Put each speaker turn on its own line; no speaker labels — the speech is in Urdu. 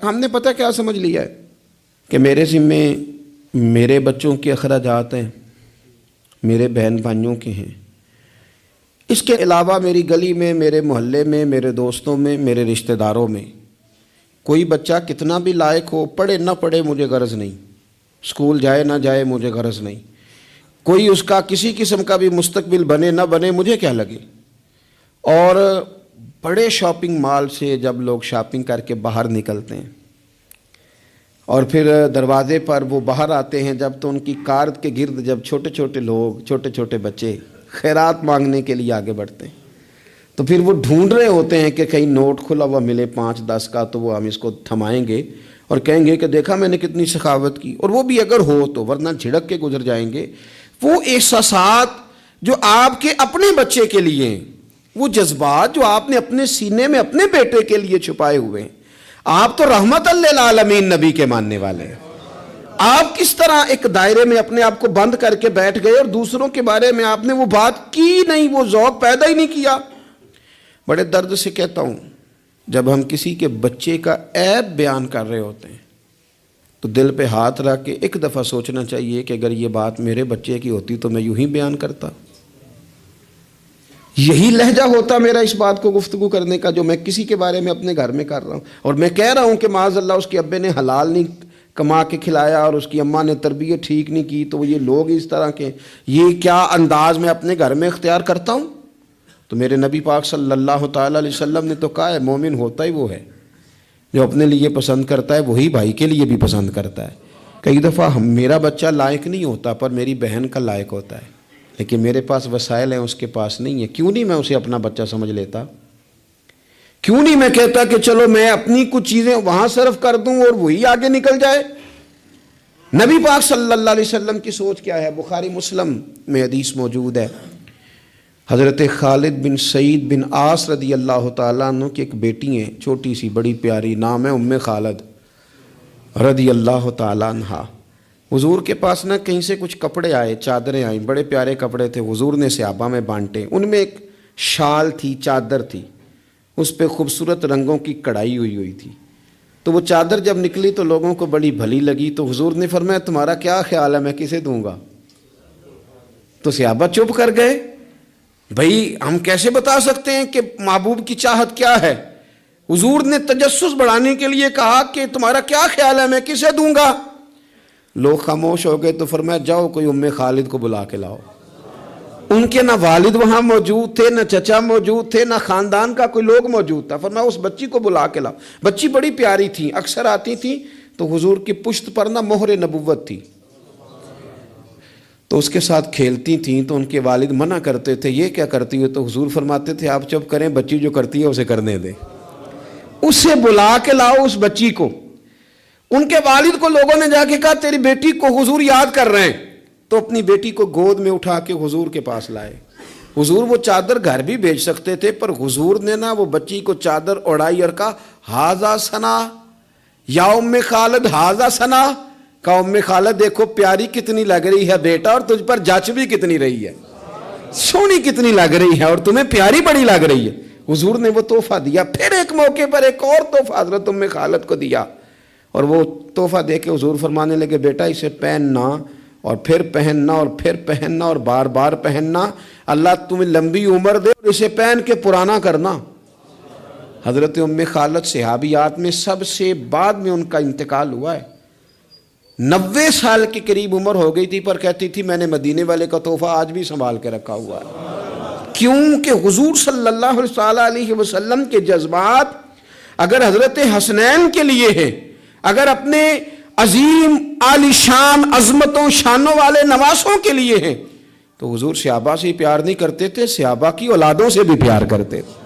ہم نے پتہ کیا سمجھ لیا ہے کہ میرے ذمے میرے بچوں کے اخراجات ہیں، میرے بہن بھائیوں کے ہیں، اس کے علاوہ میری گلی میں، میرے محلے میں، میرے دوستوں میں، میرے رشتہ داروں میں کوئی بچہ کتنا بھی لائق ہو، پڑھے نہ پڑھے مجھے غرض نہیں، اسکول جائے نہ جائے مجھے غرض نہیں، کوئی اس کا کسی قسم کا بھی مستقبل بنے نہ بنے مجھے کیا لگے۔ اور بڑے شاپنگ مال سے جب لوگ شاپنگ کر کے باہر نکلتے ہیں اور پھر دروازے پر وہ باہر آتے ہیں جب، تو ان کی کار کے گرد جب چھوٹے چھوٹے لوگ، چھوٹے چھوٹے بچے خیرات مانگنے کے لیے آگے بڑھتے ہیں، تو پھر وہ ڈھونڈ رہے ہوتے ہیں کہ کہیں نوٹ کھلا ہوا ملے 5-10 کا، تو وہ ہم اس کو تھمائیں گے اور کہیں گے کہ دیکھا میں نے کتنی سخاوت کی، اور وہ بھی اگر ہو تو، ورنہ جھڑک کے گزر جائیں گے۔ وہ احساسات جو آپ کے اپنے بچے کے لیے ہیں، وہ جذبات جو آپ نے اپنے سینے میں اپنے بیٹے کے لیے چھپائے ہوئے ہیں، آپ تو رحمت للعالمین نبی کے ماننے والے ہیں، آپ کس طرح ایک دائرے میں اپنے آپ کو بند کر کے بیٹھ گئے اور دوسروں کے بارے میں آپ نے وہ بات کی نہیں، وہ ذوق پیدا ہی نہیں کیا۔ بڑے درد سے کہتا ہوں، جب ہم کسی کے بچے کا عیب بیان کر رہے ہوتے ہیں تو دل پہ ہاتھ رکھ کے ایک دفعہ سوچنا چاہیے کہ اگر یہ بات میرے بچے کی ہوتی تو میں یوں ہی بیان کرتا، یہی لہجہ ہوتا میرا اس بات کو گفتگو کرنے کا جو میں کسی کے بارے میں اپنے گھر میں کر رہا ہوں، اور میں کہہ رہا ہوں کہ معاذ اللہ اس کے ابے نے حلال نہیں کما کے کھلایا اور اس کی اماں نے تربیت ٹھیک نہیں کی، تو یہ لوگ اس طرح کے، یہ کیا انداز میں اپنے گھر میں اختیار کرتا ہوں؟ تو میرے نبی پاک صلی اللہ تعالیٰ علیہ وسلم نے تو کہا ہے، مومن ہوتا ہی وہ ہے جو اپنے لیے پسند کرتا ہے وہی بھائی کے لیے بھی پسند کرتا ہے۔ کئی دفعہ میرا بچہ لائق نہیں ہوتا پر میری بہن کا لائق ہوتا ہے، لیکن میرے پاس وسائل ہیں اس کے پاس نہیں ہے، کیوں نہیں میں اسے اپنا بچہ سمجھ لیتا؟ کیوں نہیں میں کہتا کہ چلو میں اپنی کچھ چیزیں وہاں صرف کر دوں اور وہی آگے نکل جائے؟ نبی پاک صلی اللہ علیہ وسلم کی سوچ کیا ہے؟ بخاری مسلم میں حدیث موجود ہے، حضرت خالد بن سعید بن عاص رضی اللہ تعالیٰ عنہ کی ایک بیٹی ہیں، چھوٹی سی بڑی پیاری، نام ہے ام خالد رضی اللہ تعالیٰ عنہ۔ حضور کے پاس نہ کہیں سے کچھ کپڑے آئے، چادریں آئیں، بڑے پیارے کپڑے تھے، حضور نے صحابہ میں بانٹے، ان میں ایک شال تھی، چادر تھی، اس پہ خوبصورت رنگوں کی کڑھائی ہوئی تھی۔ تو وہ چادر جب نکلی تو لوگوں کو بڑی بھلی لگی، تو حضور نے فرمایا تمہارا کیا خیال ہے میں کسے دوں گا؟ تو صحابہ چپ کر گئے، بھئی ہم کیسے بتا سکتے ہیں کہ محبوب کی چاہت کیا ہے؟ حضور نے تجسس بڑھانے کے لیے کہا کہ تمہارا کیا خیال ہے میں کسے دوں گا؟ لوگ خاموش ہو گئے، تو فرمایا جاؤ کوئی ام خالد کو بلا کے لاؤ۔ ان کے نہ والد وہاں موجود تھے، نہ چچا موجود تھے، نہ خاندان کا کوئی لوگ موجود تھا، فرمایا اس بچی کو بلا کے لاؤ۔ بچی بڑی پیاری تھی، اکثر آتی تھی تو حضور کی پشت پر نہ مہر نبوت تھی، تو اس کے ساتھ کھیلتی تھیں، تو ان کے والد منع کرتے تھے یہ کیا کرتی ہو؟ تو حضور فرماتے تھے آپ چپ کریں، بچی جو کرتی ہے اسے کرنے دیں، اسے بلا کے لاؤ اس بچی کو۔ ان کے والد کو لوگوں نے جا کے کہا تیری بیٹی کو حضور یاد کر رہے ہیں، تو اپنی بیٹی کو گود میں اٹھا کے حضور کے پاس لائے۔ حضور وہ چادر گھر بھی بھیج سکتے تھے، پر حضور نے نا وہ بچی کو چادر اڑائی اور کہا ہاذا ثنا یا ام خالد ہاذا ثنا، کہا ام خالد دیکھو پیاری کتنی لگ رہی ہے بیٹا، اور تجھ پر جچ بھی کتنی رہی ہے، سونی کتنی لگ رہی ہے، اور تمہیں پیاری بڑی لگ رہی ہے۔ حضور نے وہ تحفہ دیا، پھر ایک موقع پر ایک اور تحفہ حضرت ام خالد کو دیا، اور وہ تحفہ دے کے حضور فرمانے لگے بیٹا اسے پہننا اور پھر پہننا اور پھر پہننا اور بار بار پہننا، اللہ تمہیں لمبی عمر دے اور اسے پہن کے پرانا کرنا۔ حضرت ام خالد صحابیات میں سب سے بعد میں ان کا انتقال ہوا ہے، 90 سال کے قریب عمر ہو گئی تھی، پر کہتی تھی میں نے مدینے والے کا تحفہ آج بھی سنبھال کے رکھا ہوا ہے۔ کیوں کہ حضور صلی اللہ علیہ وسلم کے جذبات اگر حضرت حسنین کے لیے ہیں، اگر اپنے عظیم عالی شان عظمتوں شانوں والے نواسوں کے لیے ہیں، تو حضور صحابہ سے پیار نہیں کرتے تھے، صحابہ کی اولادوں سے بھی پیار کرتے تھے۔